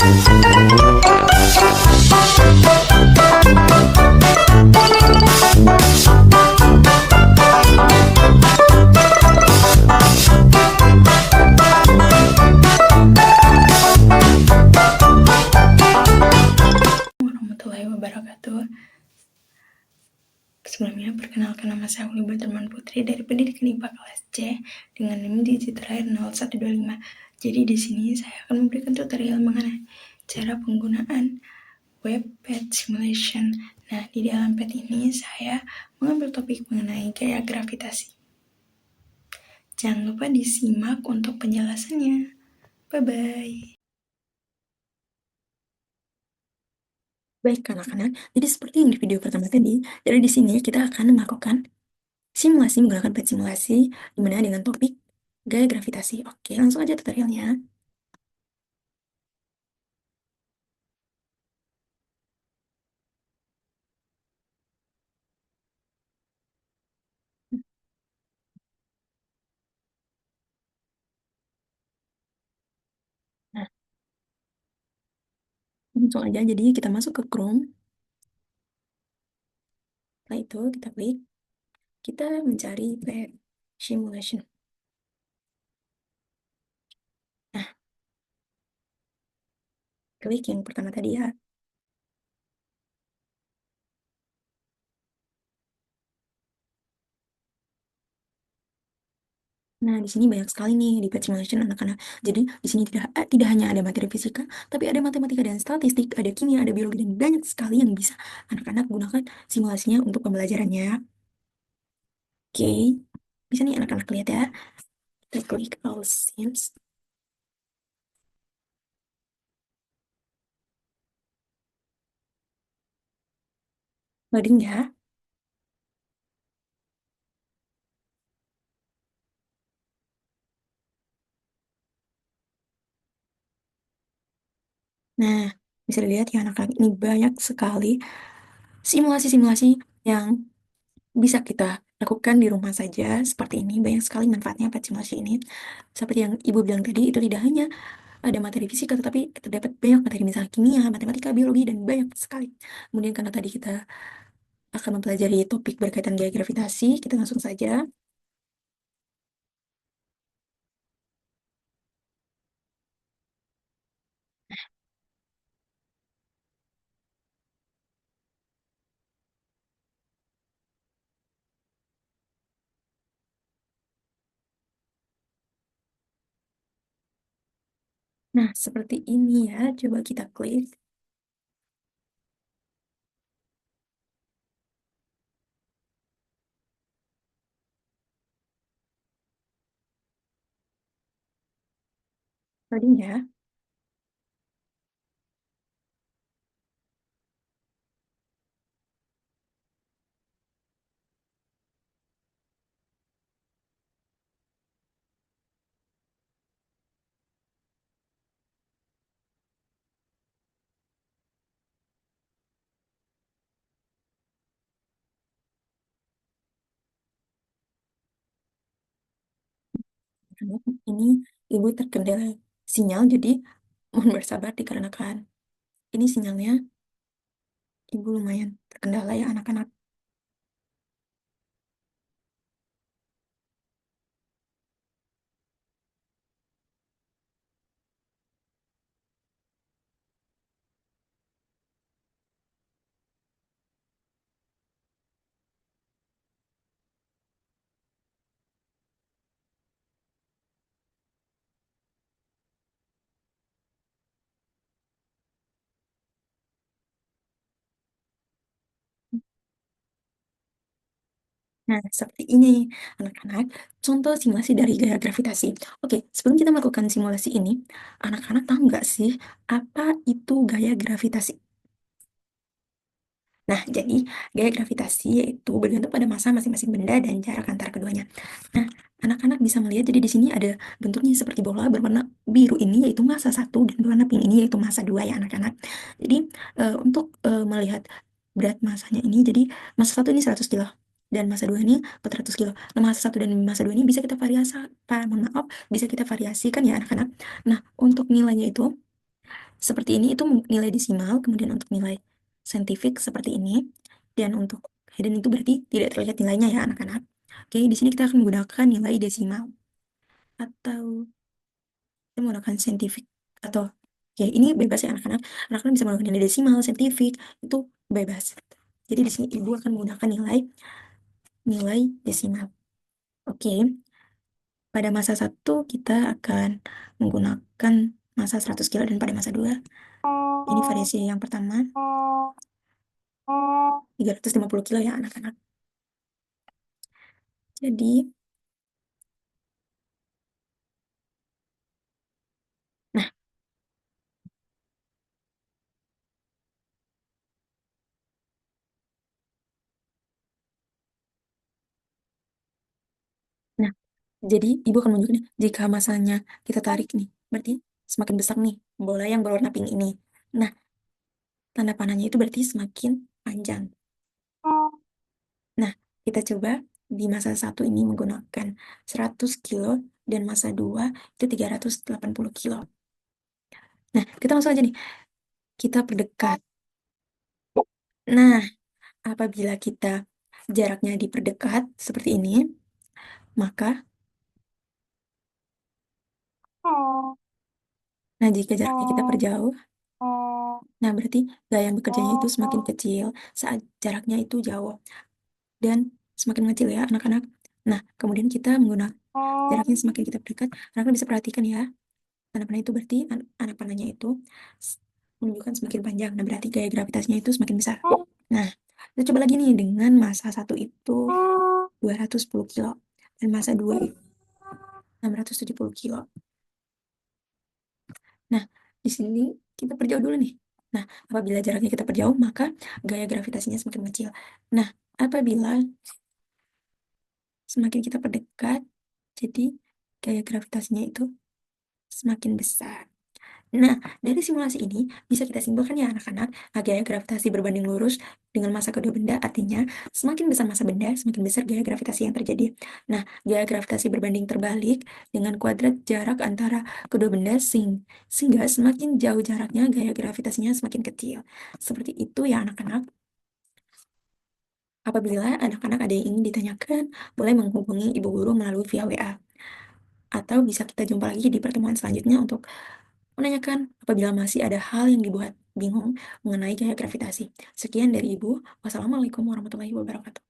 Warahmatullahi wabarakatuh. Sebelumnya, perkenalkan nama saya Uli Baterman Putri dari Pendidikan IPA kelas C dengan NIM digit terakhir 0125. Jadi di sini saya akan memberikan tutorial mengenai cara penggunaan web pad simulation. Nah, di dalam pad ini saya mengambil topik mengenai gaya gravitasi. Jangan lupa disimak untuk penjelasannya. Bye-bye. Baik anak-anak, jadi seperti yang di video pertama tadi, dari di sini kita akan melakukan simulasi menggunakan pad simulasi dimana dengan topik gaya gravitasi. Oke, langsung aja tutorialnya. Nah, langsung aja, jadi kita masuk ke Chrome. Setelah itu kita klik, kita mencari pad simulation. Nah, klik yang pertama tadi ya. Nah, di sini banyak sekali nih di pad simulation anak-anak. Jadi di sini tidak hanya ada materi fisika, tapi ada matematika dan statistik, ada kimia, ada biologi, dan banyak sekali yang bisa anak-anak gunakan simulasinya untuk pembelajarannya. Oke, bisa nih anak-anak lihat ya. Kita klik all sims. Loading ya. Nah, bisa dilihat ya anak-anak, ini banyak sekali simulasi-simulasi yang bisa kita lakukan di rumah saja. Seperti ini, banyak sekali manfaatnya pad simulasi ini. Seperti yang Ibu bilang tadi, itu tidak hanya ada materi fisika, tetapi terdapat banyak materi misalnya kimia, matematika, biologi, dan banyak sekali. Kemudian karena tadi kita akan mempelajari topik berkaitan gaya gravitasi, kita langsung saja. Nah, seperti ini ya. Coba kita klik. Loading ya. Ini Ibu terkendala sinyal, jadi mohon bersabar dikarenakan ini sinyalnya Ibu lumayan terkendala ya anak-anak. Nah, seperti ini anak-anak, contoh simulasi dari gaya gravitasi. Oke, sebelum kita melakukan simulasi ini, anak-anak tahu nggak sih apa itu gaya gravitasi? Nah, jadi gaya gravitasi yaitu bergantung pada massa masing-masing benda dan jarak antar keduanya. Nah, anak-anak bisa melihat, jadi di sini ada bentuknya seperti bola berwarna biru ini yaitu massa 1 dan berwarna pink ini yaitu massa 2 ya anak-anak. Jadi untuk melihat berat massanya ini, jadi massa 1 ini 100 kilo dan massa 2 ini 400 kilo. Nah, massa 1 dan massa 2 ini bisa kita mohon maaf, bisa kita variasikan ya anak-anak. Nah, untuk nilainya itu seperti ini itu nilai desimal, kemudian untuk nilai saintifik seperti ini, dan untuk hidden itu berarti tidak terlihat nilainya ya anak-anak. Oke, di sini kita akan menggunakan nilai desimal atau kita menggunakan saintifik atau ya ini bebas ya anak-anak. Anak-anak bisa menggunakan nilai desimal, saintifik itu bebas. Jadi di sini ibu akan menggunakan nilai desimal. Oke, pada masa 1 kita akan menggunakan masa 100 kilo dan pada masa 2 ini variasi yang pertama 350 kilo ya anak-anak. Jadi nah nah jadi ibu akan menunjukkan jika masanya kita tarik nih, berarti semakin besar nih bola yang berwarna pink ini. Nah, tanda panahnya itu berarti semakin panjang. Nah, kita coba di masa 1 ini menggunakan 100 kilo dan masa 2 itu 380 kilo. Nah, kita langsung aja nih, kita perdekat. Nah, apabila kita jaraknya diperdekat seperti ini, maka jika jaraknya kita perjauh, nah berarti gaya yang bekerjanya itu semakin kecil saat jaraknya itu jauh dan semakin kecil ya anak-anak. Nah, kemudian kita menggunakan jaraknya semakin kita perdekat, anak-anak bisa perhatikan ya. Tanda panah itu berarti anak panahnya itu menunjukkan semakin panjang. Nah, berarti gaya gravitasinya itu semakin besar. Nah, kita coba lagi nih dengan masa 1 itu 210 kilo dan masa 2 itu 670 kilo. Nah, di sini kita perjauh dulu nih. Nah, apabila jaraknya kita perjauh, maka gaya gravitasinya semakin kecil. Nah, apabila semakin kita perdekat, jadi gaya gravitasinya itu semakin besar. Nah, dari simulasi ini bisa kita simpulkan ya anak-anak, gaya gravitasi berbanding lurus dengan masa kedua benda artinya semakin besar masa benda, semakin besar gaya gravitasi yang terjadi. Nah, gaya gravitasi berbanding terbalik dengan kuadrat jarak antara kedua benda sehingga semakin jauh jaraknya gaya gravitasinya semakin kecil. Seperti itu ya anak-anak. Apabila anak-anak ada yang ingin ditanyakan, boleh menghubungi ibu guru melalui via WA. Atau bisa kita jumpa lagi di pertemuan selanjutnya untuk menanyakan apabila masih ada hal yang dibuat bingung mengenai gaya gravitasi. Sekian dari Ibu. Wassalamualaikum warahmatullahi wabarakatuh.